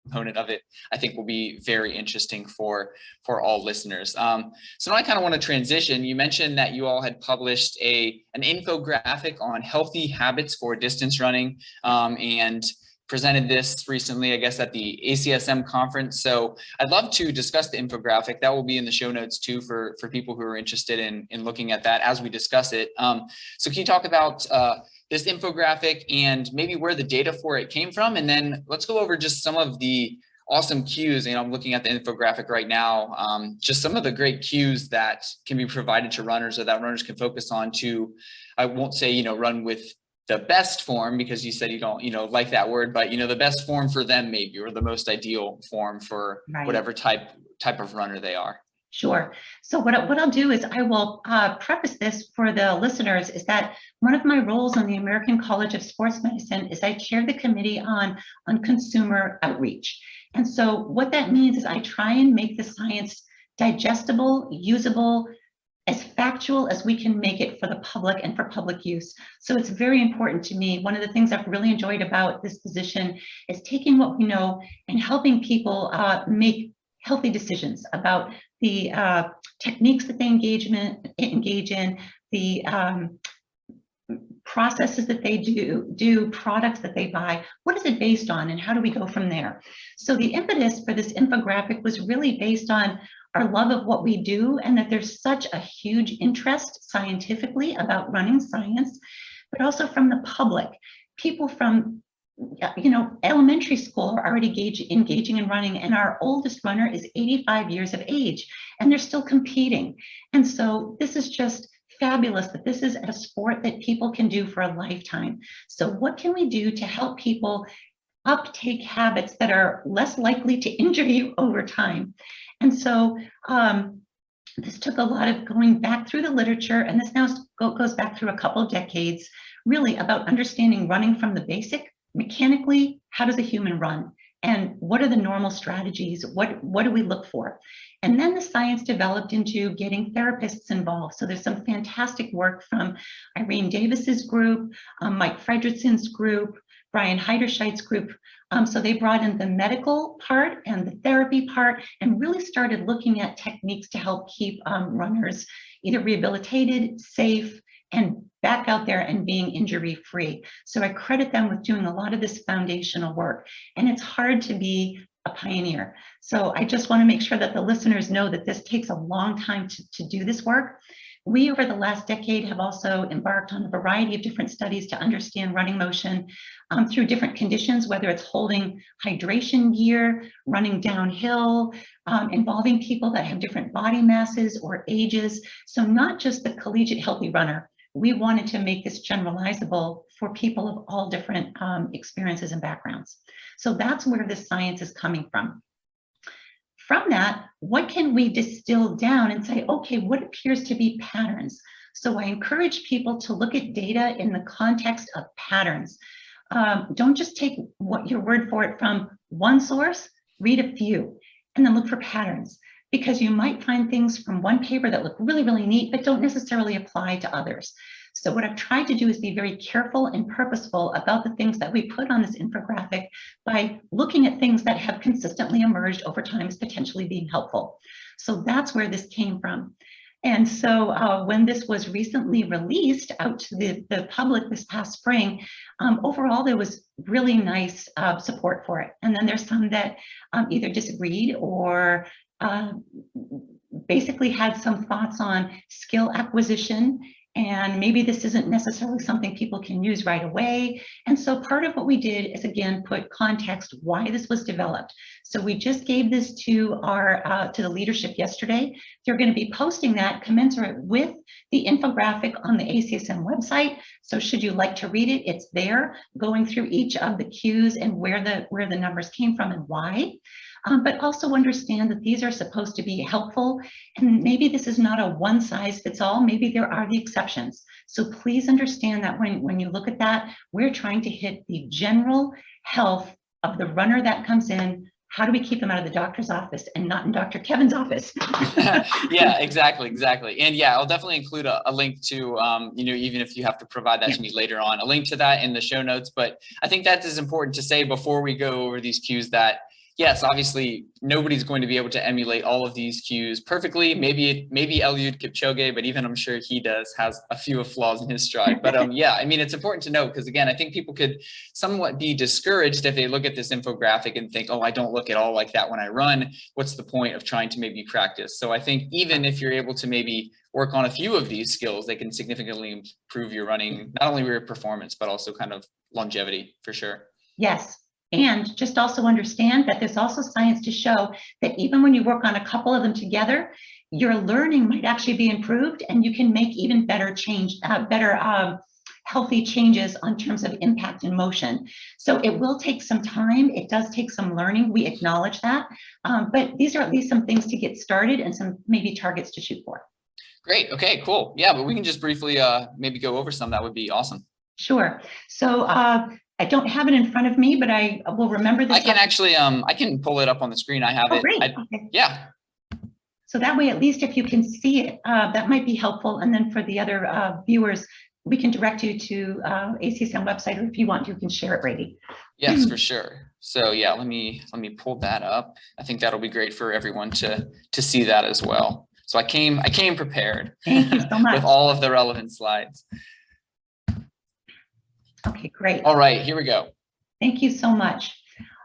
component of it, I think will be very interesting for all listeners. So now I kind of want to transition. You mentioned that you all had published an infographic on healthy habits for distance running, and presented this recently, I guess, at the ACSM conference. So I'd love to discuss the infographic. That will be in the show notes too for people who are interested in looking at that as we discuss it. So can you talk about this infographic and maybe where the data for it came from? And then let's go over just some of the awesome cues. You know, I'm looking at the infographic right now, just some of the great cues that can be provided to runners or that runners can focus on to, I won't say, you know, run with the best form, because you said you don't, you know, like that word, but, you know, the best form for them maybe, or the most ideal form for whatever type of runner they are. Sure. So what I'll do is I will preface this for the listeners is that one of my roles on the American College of Sports Medicine is I chair the committee on consumer outreach. And so what that means is I try and make the science digestible, usable, as factual as we can make it for the public and for public use. So it's very important to me. One of the things I've really enjoyed about this position is taking what we know and helping people make healthy decisions about the techniques that they engage in, the processes that they do, products that they buy. What is it based on, and how do we go from there? So the impetus for this infographic was really based on our love of what we do, and that there's such a huge interest scientifically about running science, but also from the public. People from elementary school are already engaging in running, and our oldest runner is 85 years of age, and they're still competing. And so this is just fabulous that this is a sport that people can do for a lifetime. So what can we do to help people uptake habits that are less likely to injure you over time? And so this took a lot of going back through the literature, and this now goes back through a couple of decades, really about understanding running from the basic. Mechanically, how does a human run? And what are the normal strategies? What do we look for? And then the science developed into getting therapists involved. So there's some fantastic work from Irene Davis's group, Mike Fredrickson's group, Brian Heiderscheid's group. So they brought in the medical part and the therapy part and really started looking at techniques to help keep runners either rehabilitated, safe, and back out there and being injury-free. So I credit them with doing a lot of this foundational work. And it's hard to be a pioneer. So I just want to make sure that the listeners know that this takes a long time to do this work. We, over the last decade, have also embarked on a variety of different studies to understand running motion through different conditions, whether it's holding hydration gear, running downhill, involving people that have different body masses or ages. So not just the collegiate healthy runner. We wanted to make this generalizable for people of all different experiences and backgrounds. So that's where the science is coming from. From that, what can we distill down and say, okay, what appears to be patterns? So I encourage people to look at data in the context of patterns. Don't just take your word for it from one source, read a few, and then look for patterns, because you might find things from one paper that look really, really neat, but don't necessarily apply to others. So what I've tried to do is be very careful and purposeful about the things that we put on this infographic by looking at things that have consistently emerged over time as potentially being helpful. So that's where this came from. And so when this was recently released out to the public this past spring, overall there was really nice support for it. And then there's some that either disagreed or basically had some thoughts on skill acquisition, and maybe this isn't necessarily something people can use right away. And so part of what we did is, again, put context why this was developed. So we just gave this to the leadership yesterday. They're going to be posting that commensurate with the infographic on the ACSM website. So should you like to read it, it's there, going through each of the cues and where the numbers came from and why. But also understand that these are supposed to be helpful, and maybe this is not a one size fits all, maybe there are the exceptions. So please understand that when you look at that, we're trying to hit the general health of the runner that comes in. How do we keep them out of the doctor's office and not in Dr. Kevin's office? Yeah, exactly. And yeah, I'll definitely include a link to, even if you have to provide that to me later on, a link to that in the show notes. But I think that is important to say before we go over these cues, that yes, obviously nobody's going to be able to emulate all of these cues perfectly. Maybe Eliud Kipchoge, but even I'm sure he has a few flaws in his stride. But yeah, I mean, it's important to note because again, I think people could somewhat be discouraged if they look at this infographic and think, oh, I don't look at all like that when I run. What's the point of trying to maybe practice? So I think even if you're able to maybe work on a few of these skills, they can significantly improve your running, not only your performance, but also kind of longevity for sure. Yes. And just also understand that there's also science to show that even when you work on a couple of them together, your learning might actually be improved and you can make even better healthy changes on terms of impact and motion. So it will take some time. It does take some learning. We acknowledge that. But these are at least some things to get started and some maybe targets to shoot for. Great. Okay, cool. Yeah, but we can just briefly maybe go over some. That would be awesome. Sure. So I don't have it in front of me, but I will remember this. I can actually, I can pull it up on the screen. I have it. Great. Okay. Yeah. So that way, at least if you can see it, that might be helpful. And then for the other viewers, we can direct you to ACSM website, or if you want, you can share it, Brady. Yes, for sure. So yeah, let me pull that up. I think that'll be great for everyone to see that as well. So I came prepared. Thank you so much. With all of the relevant slides. Okay, great. All right, here we go. Thank you so much.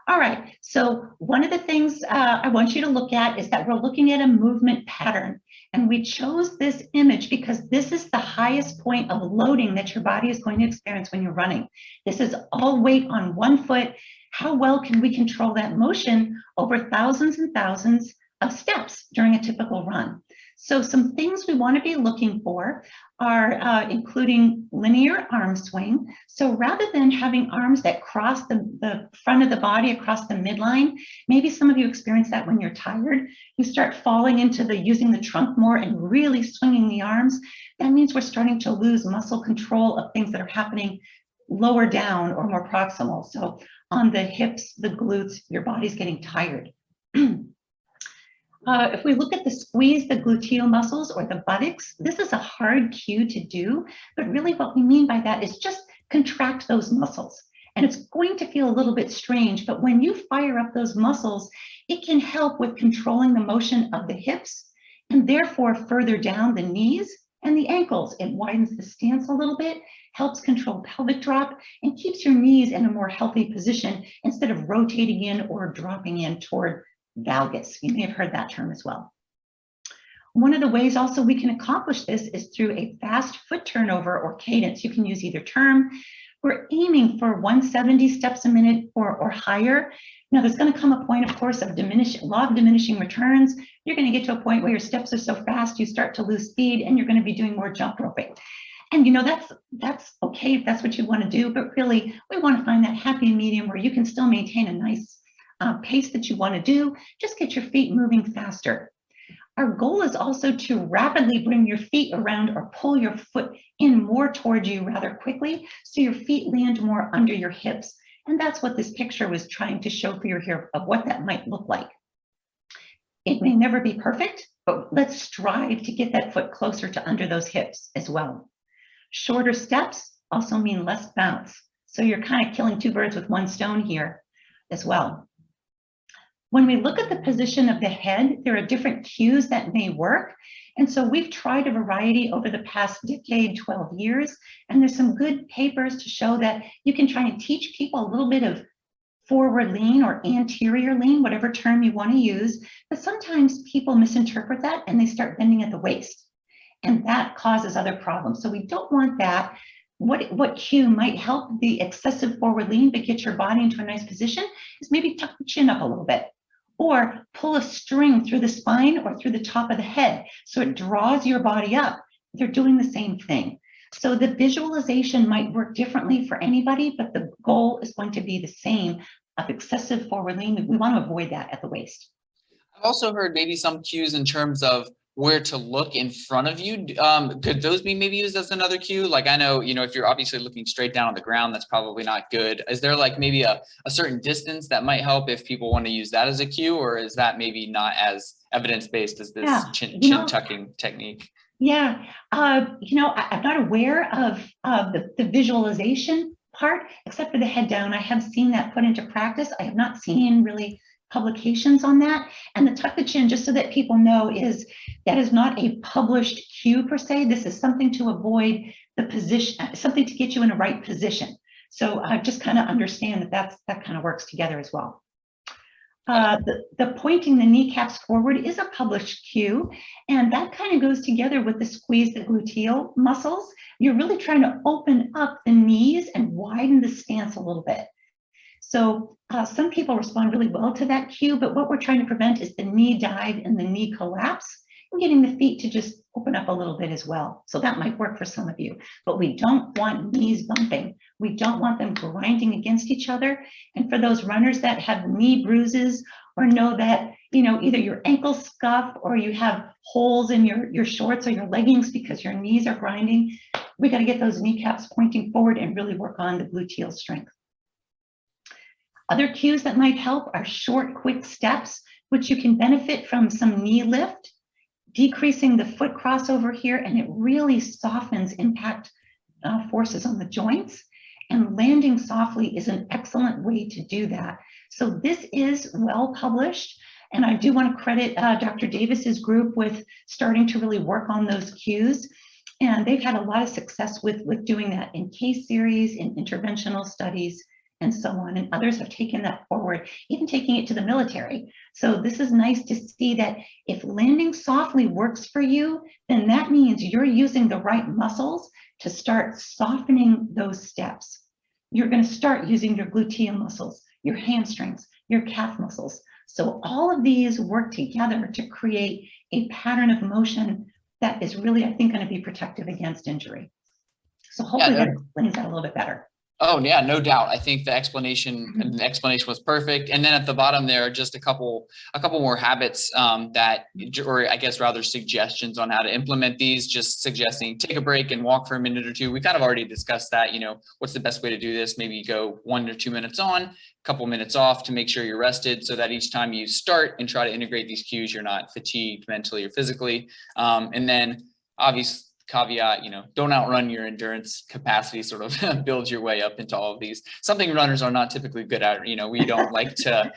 All right, so one of the things I want you to look at is that we're looking at a movement pattern. And we chose this image because this is the highest point of loading that your body is going to experience when you're running. This is all weight on one foot. How well can we control that motion over thousands and thousands of steps during a typical run? So some things we want to be looking for are including linear arm swing. So rather than having arms that cross the front of the body across the midline, maybe some of you experience that when you're tired, you start falling into using the trunk more and really swinging the arms. That means we're starting to lose muscle control of things that are happening lower down or more proximal. So on the hips, the glutes, your body's getting tired. If we look at the squeeze the gluteal muscles or the buttocks, this is a hard cue to do, but really what we mean by that is just contract those muscles. And it's going to feel a little bit strange, but when you fire up those muscles, it can help with controlling the motion of the hips and therefore further down the knees and the ankles. It widens the stance a little bit, helps control pelvic drop, and keeps your knees in a more healthy position instead of rotating in or dropping in toward valgus. You may have heard that term as well. One of the ways also we can accomplish this is through a fast foot turnover or cadence. You can use either term. We're aiming for 170 steps a minute or higher. Now there's going to come a point, of course, of law of diminishing returns. You're going to get to a point where your steps are so fast you start to lose speed and you're going to be doing more jump roping. And you know, that's okay if that's what you want to do, but really we want to find that happy medium where you can still maintain a nice pace that you want to do. Just get your feet moving faster. Our goal is also to rapidly bring your feet around or pull your foot in more towards you rather quickly so your feet land more under your hips. And that's what this picture was trying to show for you here of what that might look like. It may never be perfect, but let's strive to get that foot closer to under those hips as well. Shorter steps also mean less bounce. So you're kind of killing two birds with one stone here as well. When we look at the position of the head, there are different cues that may work. And so we've tried a variety over the past decade, 12 years, and there's some good papers to show that you can try and teach people a little bit of forward lean or anterior lean, whatever term you want to use. But sometimes people misinterpret that and they start bending at the waist. And that causes other problems. So we don't want that. What cue might help the excessive forward lean but get your body into a nice position is maybe tuck the chin up a little bit. Or pull a string through the spine or through the top of the head so it draws your body up. They're doing the same thing. So the visualization might work differently for anybody, but the goal is going to be the same of excessive forward lean. We want to avoid that at the waist. I've also heard maybe some cues in terms of where to look in front of you. Could those be maybe used as another cue? Like I know, if you're obviously looking straight down on the ground, that's probably not good. Is there like maybe a certain distance that might help if people want to use that as a cue, or is that maybe not as evidence-based as this chin tucking technique? Yeah, I'm not aware of the visualization part, except for the head down. I have seen that put into practice. I have not seen really publications on that. And the tuck the chin, just so that people know, that is not a published cue per se. This is something to avoid the position, something to get you in the right position. So just kind of understand that kind of works together as well. The pointing the kneecaps forward is a published cue, and that kind of goes together with the squeeze the gluteal muscles. You're really trying to open up the knees and widen the stance a little bit. So some people respond really well to that cue, but what we're trying to prevent is the knee dive and the knee collapse, and getting the feet to just open up a little bit as well. So that might work for some of you, but we don't want knees bumping. We don't want them grinding against each other. And for those runners that have knee bruises, or know that, you know, either your ankles scuff or you have holes in your shorts or your leggings because your knees are grinding, we got to get those kneecaps pointing forward and really work on the gluteal strength. Other cues that might help are short, quick steps, which you can benefit from some knee lift, decreasing the foot crossover here, and it really softens impact forces on the joints. And landing softly is an excellent way to do that. So this is well published, and I do want to credit Dr. Davis's group with starting to really work on those cues. And they've had a lot of success with doing that in case series, in interventional studies, and so on. And others have taken that forward, even taking it to the military. So this is nice to see that if landing softly works for you, then that means you're using the right muscles to start softening those steps. You're going to start using your gluteal muscles, your hamstrings, your calf muscles. So all of these work together to create a pattern of motion that is really, I think, going to be protective against injury. So hopefully that explains that a little bit better. Oh yeah, no doubt. I think the explanation was perfect. And then at the bottom there are just a couple more habits or I guess rather suggestions on how to implement these. Just suggesting take a break and walk for a minute or two. We kind of already discussed that. You know, what's the best way to do this? Maybe go 1 or 2 minutes on, a couple minutes off to make sure you're rested, so that each time you start and try to integrate these cues, you're not fatigued mentally or physically. And then obviously, caveat, you know, don't outrun your endurance capacity, sort of build your way up into all of these. Something runners are not typically good at. You know, we don't like to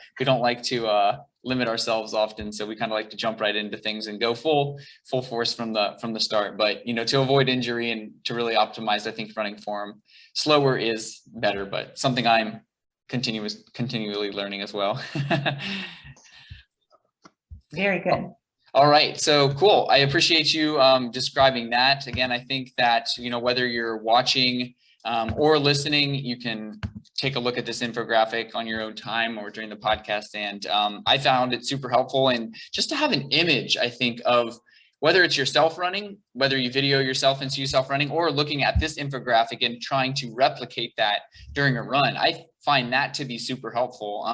limit ourselves often. So we kind of like to jump right into things and go full force from the start. But, you know, to avoid injury and to really optimize, I think running form, slower is better, but something I'm continually learning as well. Very good. All right, so cool. I appreciate you describing that. Again, I think that, you know, whether you're watching or listening, you can take a look at this infographic on your own time or during the podcast. And I found it super helpful. And just to have an image, I think, of whether it's yourself running, whether you video yourself and see yourself running, or looking at this infographic and trying to replicate that during a run, I find that to be super helpful.